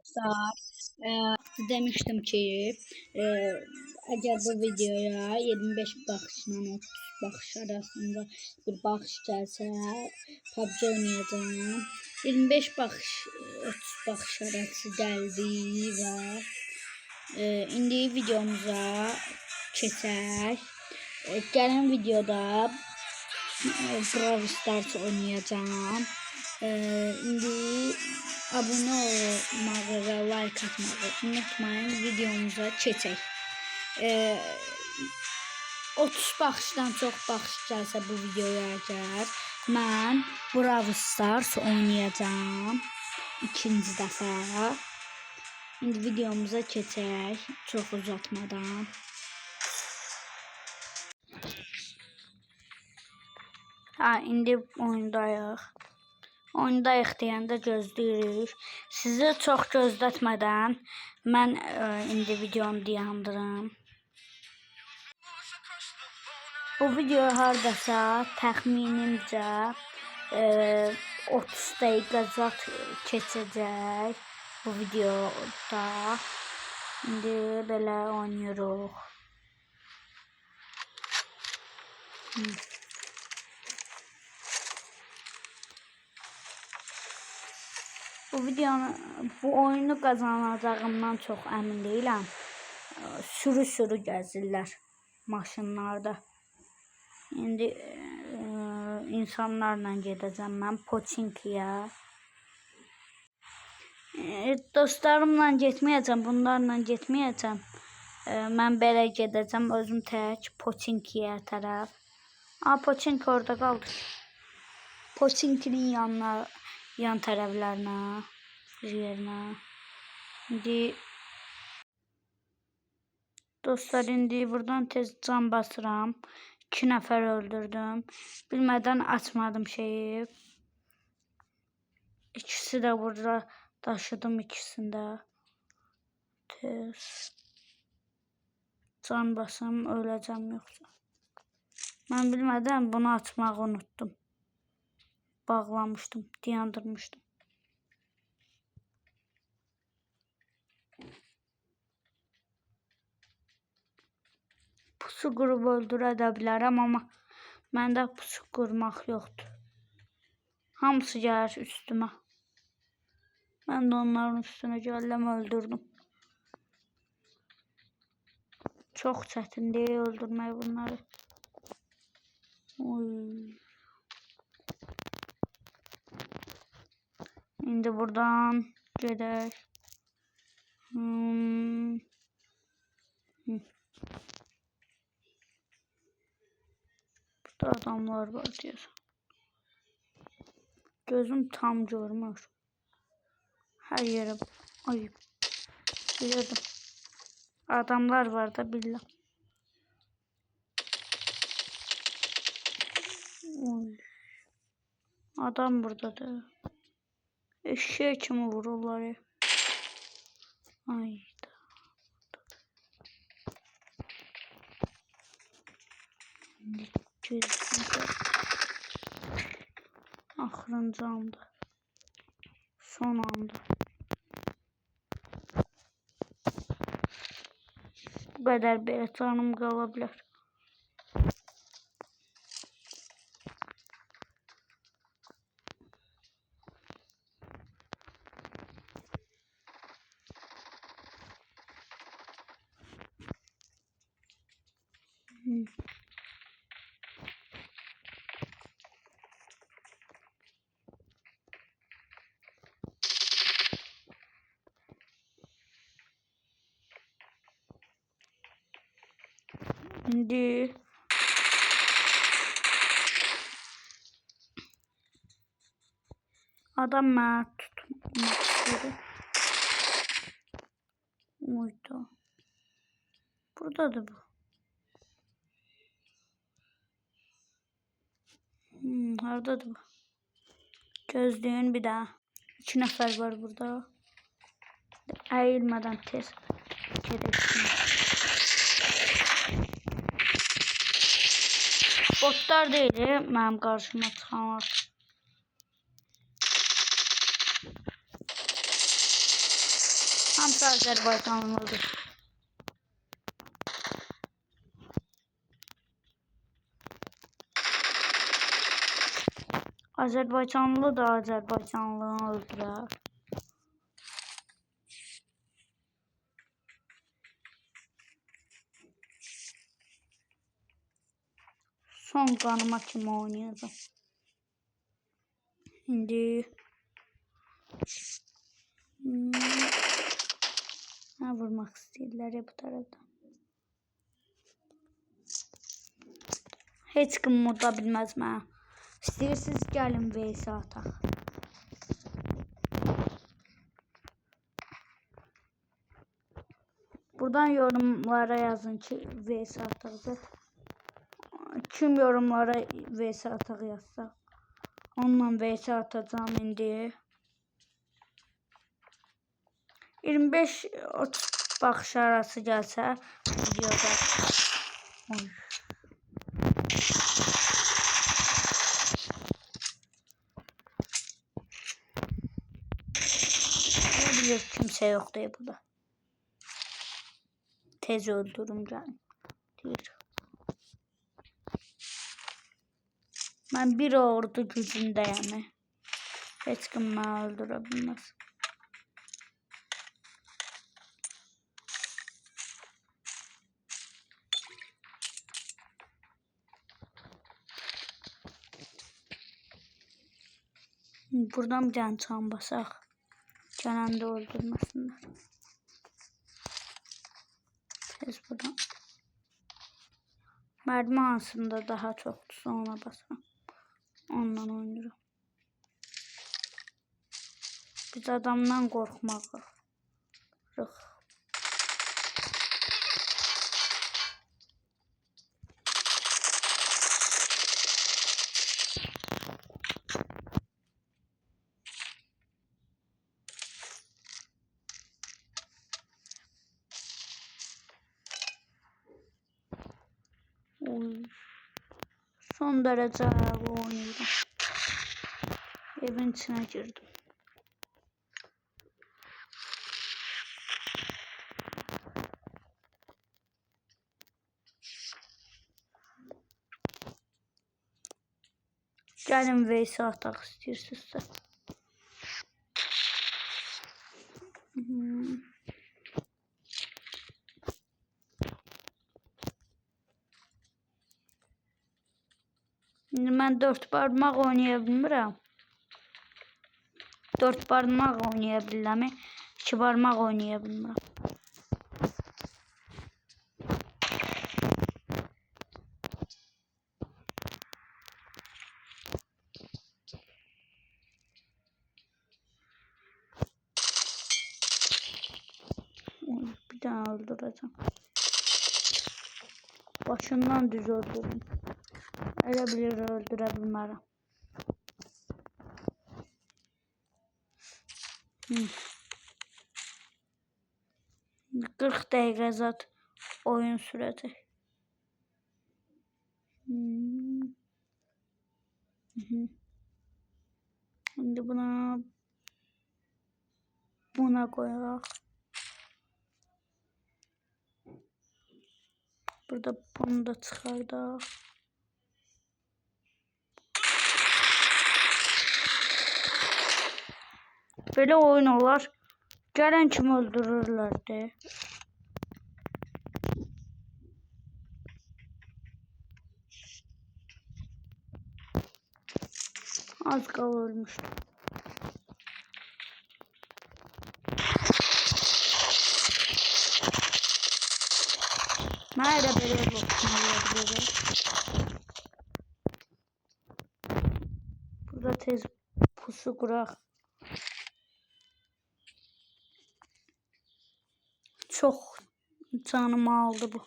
Arkadaşlar demiştim ki eğer bu videoya 25 bakışla 30 bakış arasında bir bakış gelse PUBG oynayacağım. 25 bakış 30 bakış arası geldi ve indi videomuza keçək. Gələn videoda Brawl Stars oynayacağım. İndi abone olmağı ve like atmağı unutmayın. Videomuza keçək. 30 baxışdan çox baxış gəlsə bu videoya əgər mən Brawl Stars oynayacağım ikinci dəfə. İndi videomuza keçək çox uzatmadan. İndi oyundayıq. Oyundayıq deyəndə gözləyirik. Sizi çox gözlətmədən mən indi videonu dayandırım. Bu video hardasa təxminimcə 30 dəqiqə zat keçəcək bu videoda. İndi belə oynayırıq. Bu oyunu qazanacağımdan çox əmin deyiləm. Sürü gəzirlər maşınlarda. İndi insanlarla gedəcəm mən Poçinkiyə. Dostlarımla getməyəcəm, bunlarla getməyəcəm. Mən belə gedəcəm özüm tək Poçinkiyə tərəf. Poçinki orada qaldı. Poçinkinin yanına, yan tərəflərinə, yerinə. İndi dostlar, indi buradan tez can basıram. 2 nəfər öldürdüm. Bilmədən açmadım şeyi. İkisi də burada daşıdım, ikisində. Tez can basım, öləcəm yoxsa. Mən bilmədən bunu açmağı unuttum. Bağlamışdım, dayandırmışdım. Pusu qurub öldürə də bilərəm, amma məndə pusu qurmaq yoxdur. Hamısı gəlir üstümə. Mən də onların üstünə gəldim, öldürdüm. Çox çətindir öldürmək bunları. İndi buradan gedək. Burada adamlar var deyəsən. Gözüm tam görmür. Hər yerə ayıb. Bilirdim. Adamlar var da billah. Adam buradadır. Eşeğe kimi vururlar ya. Ayda. Axırıncı anda. Son anda. Bu qədər belə canım qala bilər. İndi adam mənə tutmaq istedi. Uydu. Buradadır bu. Haradadır bu? Gözləyin bir daha. 2 nəfər var burada. Əyilmədən tez gedək. Botlar deyil, mənim qarşıma çıxanlar. Hamısı Azərbaycanlıdır. Azərbaycanlı da Azərbaycanlını öldürər. Son qanıma kimi oynayacağım. İndi vurmaq istəyirlər bu tərəfdən. Heç kim muda bilməz mənə. İstəyirsiniz gəlin vs ataq. Buradan yorumlara yazın ki vs ataq. Kim yorumlara vs ataq yazsa. Onunla vs atacağım indi. 25-30 baxış arası gəlsə videoda. Bilir kimsə yoxdur burada. Tez öldürüm gəlin. Deyir. Mən bir ordu gücündəyəm. Heç kim məni öldürə bilməz. Buradan bir tane çan basaq. Gələndə öldürməsinlər. Tez buradan. Mərmi hansında daha çoxdursa ona basaq. Ondan oynayırım. Biz adamdan qorxmağıq. Son derece ayaklı oynuyorum. Evin içine girdim. Gelin vs ataq istəyirsinizsə. Şimdi mən 4 barmaq oynaya bilmirəm. 4 barmaq oynaya bilirəm. 2 barmaq oynaya bilmirəm. Bir tane öldüreceğim. Başından düz öldürürüm. Elə bilir öldürə bilmərəm. 40 dəqiqə zat oyun sürəcək. Şimdi buna koyaq. Burada bunu da çıxardaq. Böyle oyun olar. Gələn kimi öldürürlər de. Az qal ölmüşdü. Mən elə belə baxmalıyam. Burada tez pusu quraq. Çok canımı aldı bu.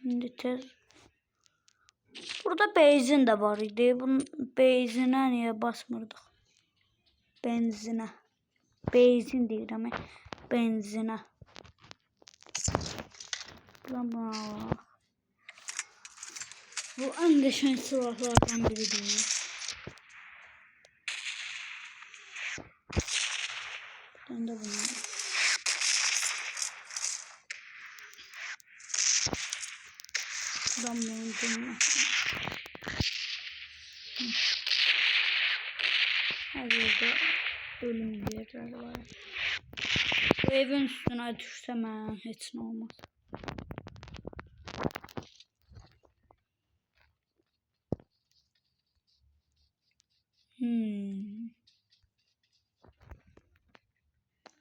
Şimdi tez. Burada benzin de var idi. Bunun benzine niye basmırdık? Benzine. Benzin değil ama benzine. Buradan bu en geçen silahlardan biri değil. Ben de bunu. Damlanın canına. Her yerde ölüm yerleri var. Bu evin üstüne düşsem hiç ne olmaz.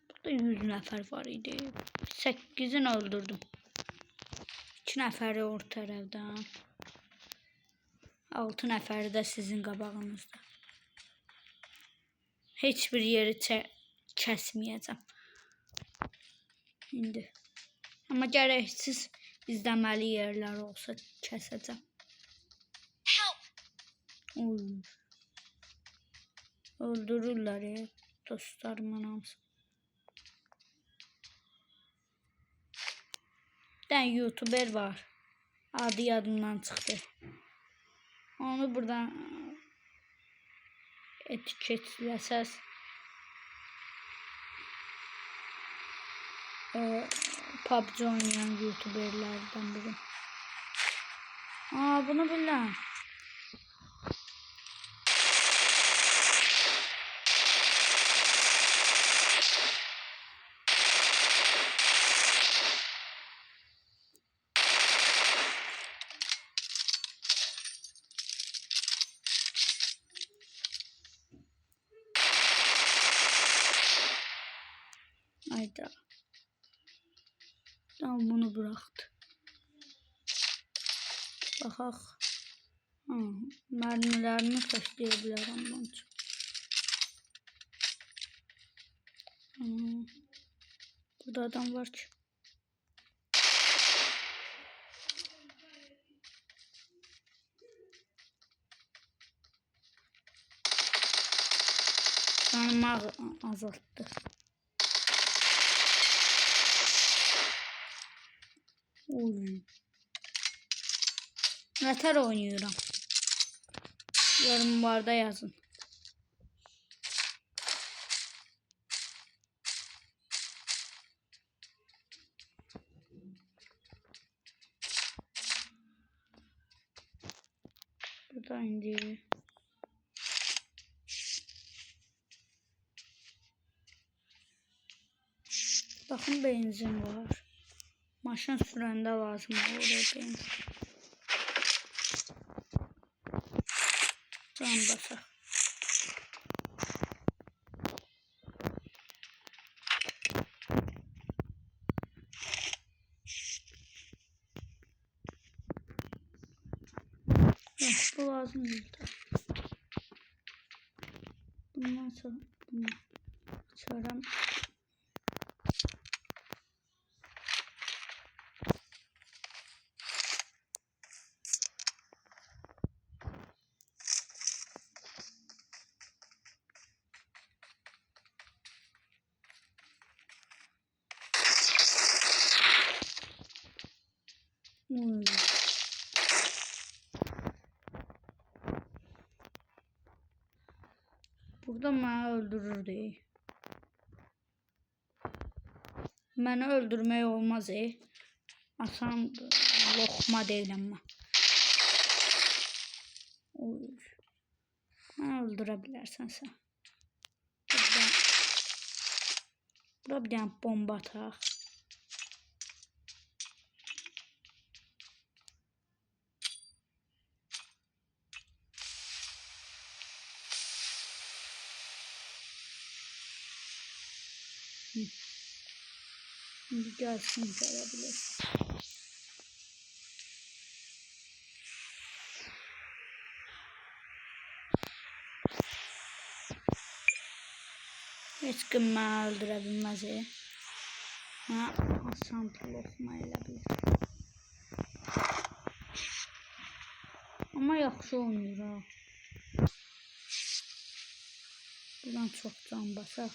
Burada 100 nəfər var idi. 8'ini öldürdüm. 2 nəfəri orta tərəfdən. 6 nəfəri də sizin qabağınızda. Heç bir yeri kəsməyəcəm. İndi. Amma gərəksiz izləməli yerlər olsa kəsəcəm. Öldürürlər ya dostlarımın hamısı. Bir tane YouTuber var. Adı yadımdan çıxdı. Onu buradan etiketləsəz PUBG oynayan YouTuberlərdən biri. Bunu bilirəm. Hayda. Tamam bunu bıraktı. Bakak. Mermilerini taşıyabilirim bence. Burada adam var ki. Canımı azalttı. Neler oynuyorum. Yorumlarda yazın. Burada indi. Bakın benzin var. Maşın sürende lazım oraya benzin. Can basak. Yok bu lazım değil. Bundan sonra bunu açarım. Burada beni öldürürdü. Beni öldürmək olmaz. Asan lokma deyiləm mən. Beni öldürə bilərsən sən. Burada bir dənə bomba ataq. Şimdi gelsin görebiliriz. Hiç kim beni öldürebilmez. Asan lokma elə bilir. Ama yaxşı oynayır ha. Buradan çok can basar.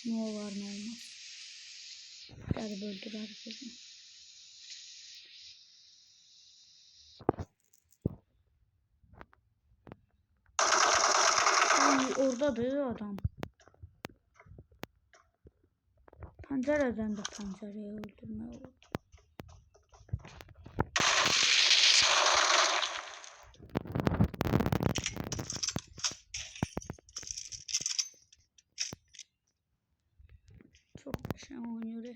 Ne var ne olmaz. Gəlib öldürər bizi. Oradadır adam. Pencereden de pencereye öldürme oldu. Çok şey oynuyor.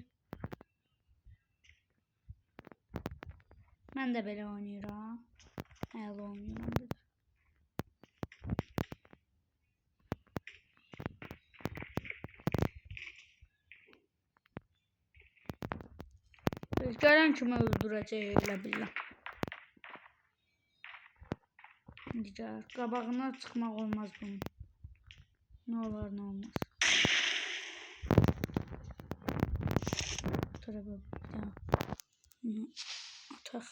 Ben de belə oynayıram. Əla oynayıram bir də. Gələn kimi öldürəcək elə bilirəm. İndi gəlir. Qabağına çıxmaq olmaz bunun. Nə olar, nə olmaz. Tərəbə bir daha. Ataq.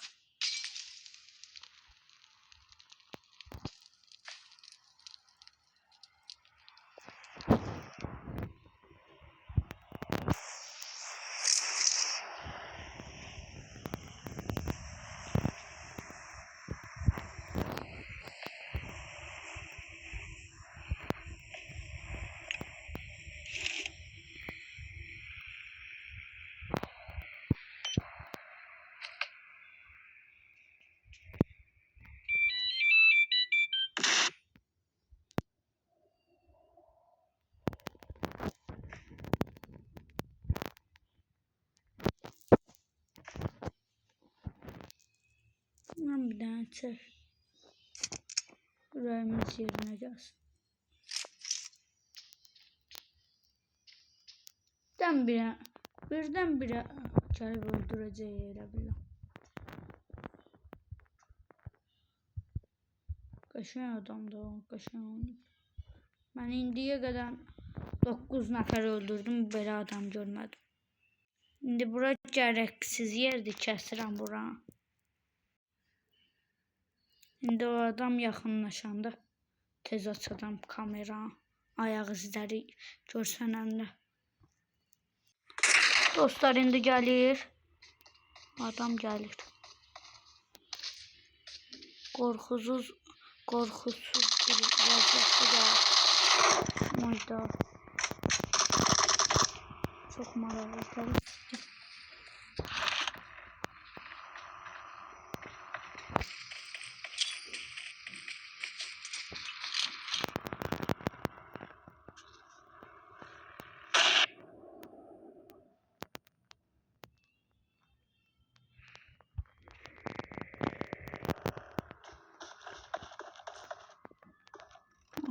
Ben bir dənə çək. Ürəyimiz yerinə gəlsin. Birdən-birə gəlib öldürəcək elə bilirəm. Qəşəng adamdır o, qəşəng oynayır. Mən indiyə qədər 9 nəfər öldürdüm, belə adam görmədim. İndi bura gərəksiz yerdir, kəsirəm buranı. İndi o adam yaxınlaşanda tez açacam kameranı, ayaq izləri görsənəndə. Dostlar, indi gəlir. Adam gəlir. Qorxusuz bir vəziyyətdə gəlir. Oyda. Çox maraqlı gəlir.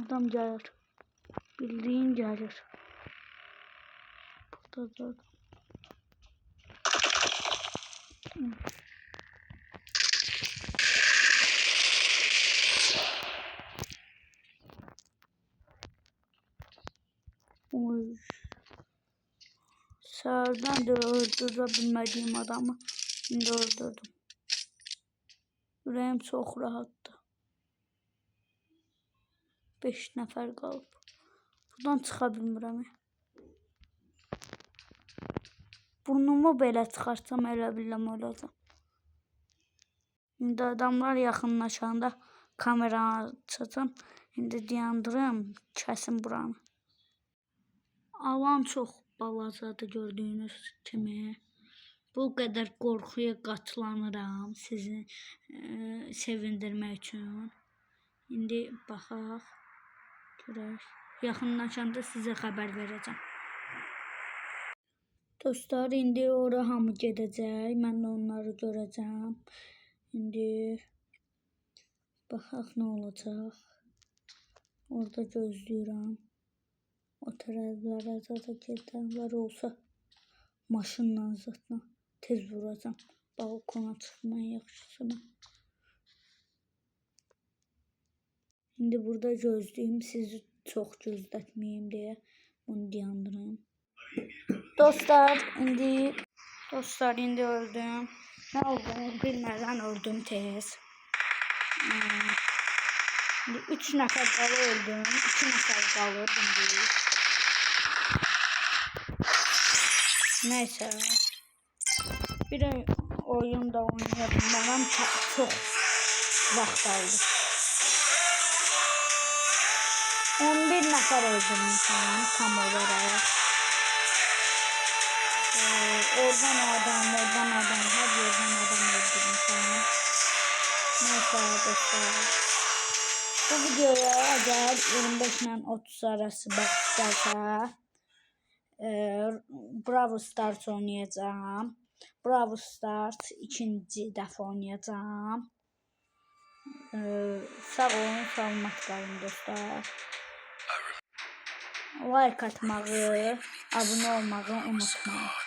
Adam gəlir. Bildiğin gəlir. Burada da adam. Oy. Səhərdən də öldürə bilmədiyim adamı indi öldürdüm. Ürəyim çox rahatdır. 5 nəfər qalıb. Buradan çıxa bilmirəm. Burnumu belə çıxarsam elə bilirəm öləcəm. İndi adamlar yaxınlaşanda kameranı açacam. İndi dayandırım, kəsim buranı. Alan çox balacadır gördüyünüz kimi. Bu qədər qorxuya qatlanıram sizi sevindirmək üçün. İndi baxaq. Görək. Yaxınlaşanda sizə xəbər verəcəm. Dostlar, indi ora hamı gedəcək. Mən də onları görəcəm. İndi baxaq nə olacaq. Orada gözləyirəm. O tərəflərə zata gedənlər olsa maşınla zatla tez vuracam. Balkona çıxmaq yaxşısına. İndi burada gözləyim, sizi çox gözlətməyim deyə bunu dayandırım. Dostlar, indi öldüm. Nə olduğunu bilmədən öldüm tez. 3 nəfər qalı öldüm. 2 nəfər qalır indi. Neyse. Bir oyun da oynayabilmem çok vaxt aldı. 11 nəfər öldürmüşəm tam olarak. oradan adam, her yerden adam öldürdüm sana. Neyse dostlar. Bu videoya eğer 25 ile 30 arası bakışlarsa Brawl Stars oynayacağım. Brawl Stars ikinci dəfə oynayacağım. Sağ olun, salamat qalın dostlar. Like atmağı, abone olmağı unutmayın.